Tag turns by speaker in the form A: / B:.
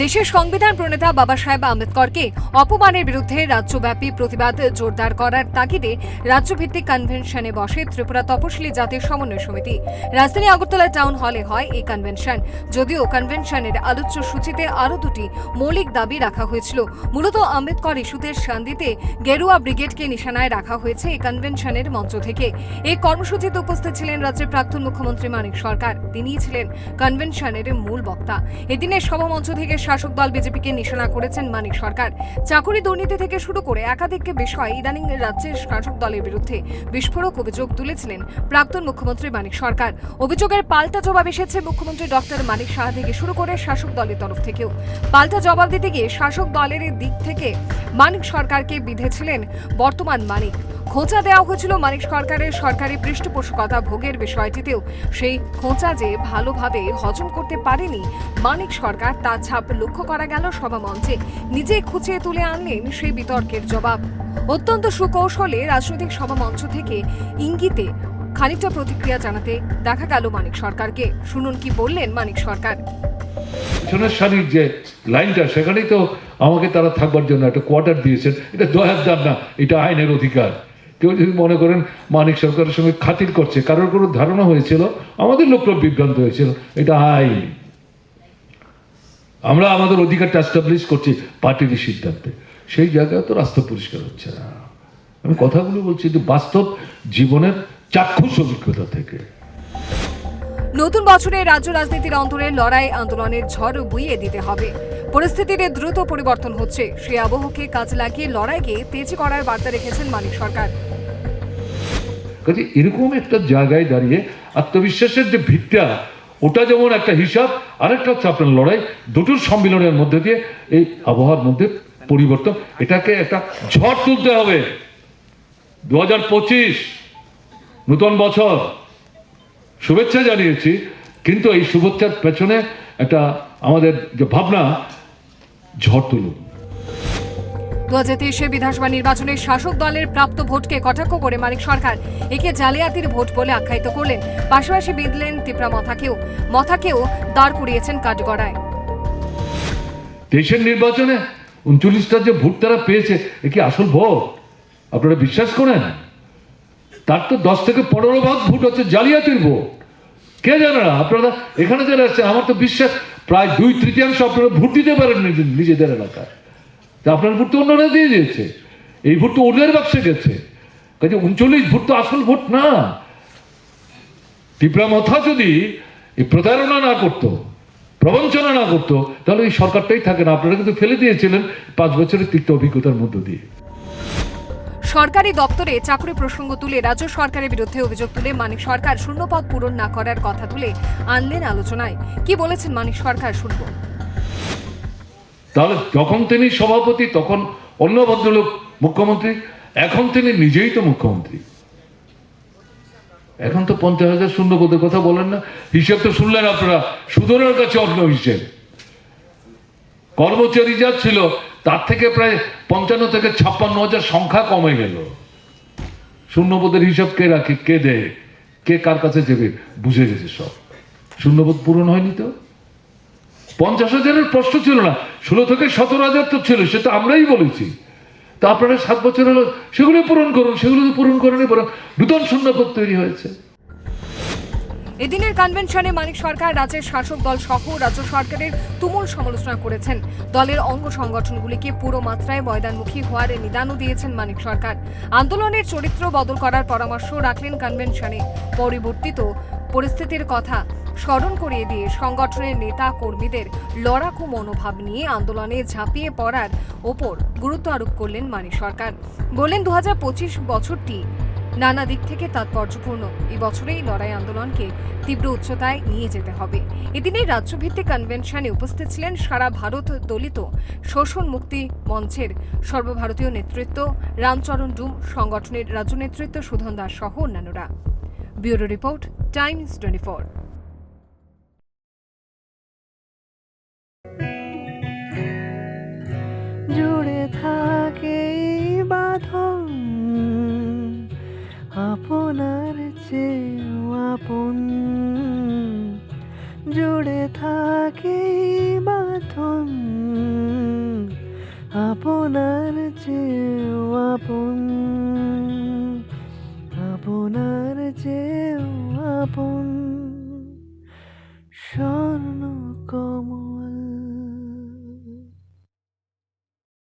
A: দেশের সংবিধান প্রণেতা বাবা সাহেব আম্বেদকরকে অপমানের বিরুদ্ধে রাজ্যব্যাপী প্রতিবাদ জোরদার করার তাগিদে রাজ্যভিত্তিক কনভেনশনে বসে ত্রিপুরা তপশিলি জাতির সমন্বয় সমিতি। রাজধানী আগরতলা টাউন হলে হয় এই কনভেনশন। যদিও কনভেনশনের আলোচ্য সূচিতে আরও দুটি মৌলিক দাবি রাখা হয়েছিল। মূলত আম্বেদকর ইস্যুতে শান দিতে গেরুয়া ব্রিগেডকে নিশানায় রাখা হয়েছে এই কনভেনশনের মঞ্চ থেকে। এই কর্মসূচিতে উপস্থিত ছিলেন রাজ্যের প্রাক্তন মুখ্যমন্ত্রী মানিক সরকার। তিনিই ছিলেন কনভেনশনের মূল বক্তা। এদিনের সভামঞ্চ থেকে শাসক দল বিজেপিকে নিশানা করেছেন মানিক সরকার। চাকরি দুর্নীতি থেকে শুরু করে একাধিক বিষয় ইদানিং রাজ্যের শাসক দলের বিরুদ্ধে বিস্ফোরক অভিযোগ তুলেছিলেন প্রাক্তন মুখ্যমন্ত্রী মানিক সরকার। অভিযোগের পাল্টা জবাব এসেছে মুখ্যমন্ত্রী ডক্টর মানিক সাহা থেকে শুরু করে শাসক দলের তরফ থেকেও। পাল্টা জবাব দিতে গিয়ে শাসক দলের দিক থেকে মানিক সরকারকে বিঁধেছিলেন বর্তমান মানিক। খোঁচা দেওয়া হয়েছিল মানিক সরকারের সরকারি পৃষ্ঠপোষকতা ভোগের বিষয়টিতেও। সেই খোঁচা যে ভালোভাবে হজম করতে পারেনি মানিক সরকার, তা ছাপ লক্ষ্য করা গেল সভামঞ্চে। নিজে খুঁচিয়ে তুলে আনলেন সেই বিতর্কের জবাব। অত্যন্ত সুকৌশলে রাজনৈতিক সভামঞ্চ থেকে ইঙ্গিতে খানিকটা প্রতিক্রিয়া জানাতে দেখা গেল মানিক সরকারকে। শুনুন কি বললেন মানিক সরকার।
B: পিছনের সারির যে লাইনটা, সেখানেই তো আমাকে তারা থাকবার জন্য একটা কোয়ার্টার দিয়েছেন। এটা দয়ার দান না, এটা আইনের অধিকার। কেউ যদি মনে করেন মানিক সরকারের সঙ্গে খাতির করছে, কারোর কোনো ধারণা হয়েছিল, আমাদের লোকরা বিভ্রান্ত হয়েছিল, এটা আইন। আমরা আমাদের অধিকারটা এস্টাবলিশ করছি পার্টির সিদ্ধান্তে। সেই জায়গায় তো রাস্তা পরিষ্কার হচ্ছে না। আমি কথাগুলো বলছি যে বাস্তব জীবনের চাক্ষুষ অভিজ্ঞতা থেকে।
A: নতুন বছরে রাজ্য রাজনীতির অন্তরে লড়াই আন্দোলনের ঝড় বইয়ে দিতে হবে। পরিস্থিতির দ্রুত পরিবর্তন হচ্ছে, সেই আবহকে কাজে লাগিয়ে লড়াইকে তেজি করার বার্তা রেখেছেন মানিক সরকার।
B: কাজে এরকম একটা জায়গায় দাঁড়িয়ে আত্মবিশ্বাসের যে ভিতটা, ওটা যেমন একটা হিসাব, আরেকটা হচ্ছে আপনার লড়াই। দুটোর সম্মিলনের মধ্যে দিয়ে এই আবহাওয়ার মধ্যে পরিবর্তন, এটাকে একটা ঝড় তুলতে হবে। 2025 নতুন বছর, শুভেচ্ছা জানিয়েছি, কিন্তু এই শুভেচ্ছার পেছনে একটা আমাদের যে ভাবনা, ঝড় তুলুন।
A: 2023 বিধানসভা নির্বাচনে শাসক দলের প্রাপ্ত ভোটকে কটাক্ষ করে মানিক সরকার একে জালিয়াতির ভোট বলে আখ্যায়িত করলেন। পাশাপাশি বিঁধলেন তীব্রা মথাকেও দাঁড় করিয়েছেন কাঠগড়ায়।
B: দেশের নির্বাচনে 39টা যে ভোট তারা পেয়েছে, এ কি আসল ভোট? আপনারা বিশ্বাস করেন? তার তো 10 থেকে 15% ভোট হচ্ছে জালিয়াতির ভোট। কে জানে না? আপনারা এখানে যারা আসছে, আমার তো বিশ্বাস প্রায় 2/3 আপনারা ভোট দিতে পারেন নিজেদের এলাকায়। আপনার ভোট তো অন্যরা দিয়ে দিয়েছে, এই ভোট তো ওদের বাক্সে গেছে। কাজে 39 ভোট তো আসল ভোট না। তীব্রা মথা যদি এই প্রতারণা না করতো, প্রবঞ্চনা না করতো, তাহলে এই সরকারটাই থাকে না। আপনারা কিন্তু ফেলে দিয়েছিলেন 5 বছরের তিক্ত অভিজ্ঞতার মধ্য দিয়ে।
A: সরকারি দপ্তরে চাকরি প্রসঙ্গ তুলে রাজ্য সরকারের বিরুদ্ধে অভিযোগ তুলে মানিক সরকার শূন্যপদ পূরণ না করার কথা তুলে আনলেন আলোচনায়। কি বলেছেন মানিক সরকার, শুনব।
B: তাহলে যখন তিনি সভাপতি, তখন অন্য ভদ্রলোক মুখ্যমন্ত্রী, এখন তিনি নিজেই তো মুখ্যমন্ত্রী। এখন তো 50,000 শূন্যপদের কথা বলেন না। হিসেব তো শুনলেন আপনারা, সুদনের কাছে অন্য হিসেব। কর্মচারী যা ছিল তার থেকে প্রায় 55 থেকে 56,000 সংখ্যা কমে গেল। শূন্যপদের হিসাব কে রাখে, কে দেয়, কে কার কাছে যাবে, বুঝে গেছে সব। শূন্যপদ পূরণ হয়নি তো। 50,000-এর প্রশ্ন ছিল না, 16 থেকে 17,000 তো ছিল, সেটা আমরাই বলেছি। তা আপনারা 7 বছর হলো, সেগুলো পূরণ করুন। সেগুলো তো পূরণ করেনি, বরং নতুন শূন্যপদ তৈরি হয়েছে।
A: এদিনের কনভেনশনে মানিক সরকার রাজ্যের শাসক দল সহ রাজ্য সরকারের তুমুল সমালোচনা করেছেন। দলের অঙ্গ সংগঠনগুলিকে পুরো মাত্রায় ময়দানমুখী হওয়ার নিদানও দিয়েছেন মানিক সরকার। আন্দোলনের চরিত্র বদল করার পরামর্শ রাখলেন কনভেনশনে। পরিবর্তিত পরিস্থিতির কথা স্মরণ করিয়ে দিয়ে সংগঠনের নেতা কর্মীদের লড়াকু মনোভাব নিয়ে আন্দোলনে ঝাঁপিয়ে পড়ার ওপর গুরুত্ব আরোপ করলেন মানিক সরকার। বললেন 2025 বছরটি নানা দিক থেকে তাৎপর্যপূর্ণ। এই বছরেই লড়াই আন্দোলনকে তীব্র উচ্চতায় নিয়ে যেতে হবে। এদিনে রাজ্যভিত্তিক কনভেনশনে উপস্থিত ছিলেন সারা ভারত দলিত শোষণ মুক্তি মঞ্চের সর্বভারতীয় নেতৃত্ব, রামচরণ ডুম, সংগঠনের রাজ্য নেতৃত্ব সুধন দাস সহ অন্যান্যরা। Bureau report, Times 24।
C: জুড়ে থাকে বাঁধন আপনার চেয়েও আপন, জুড়ে থাকে বাঁধন আপনার চেয়েও আপন, আপনার চেয়েও আপন, স্বর্ণ কমল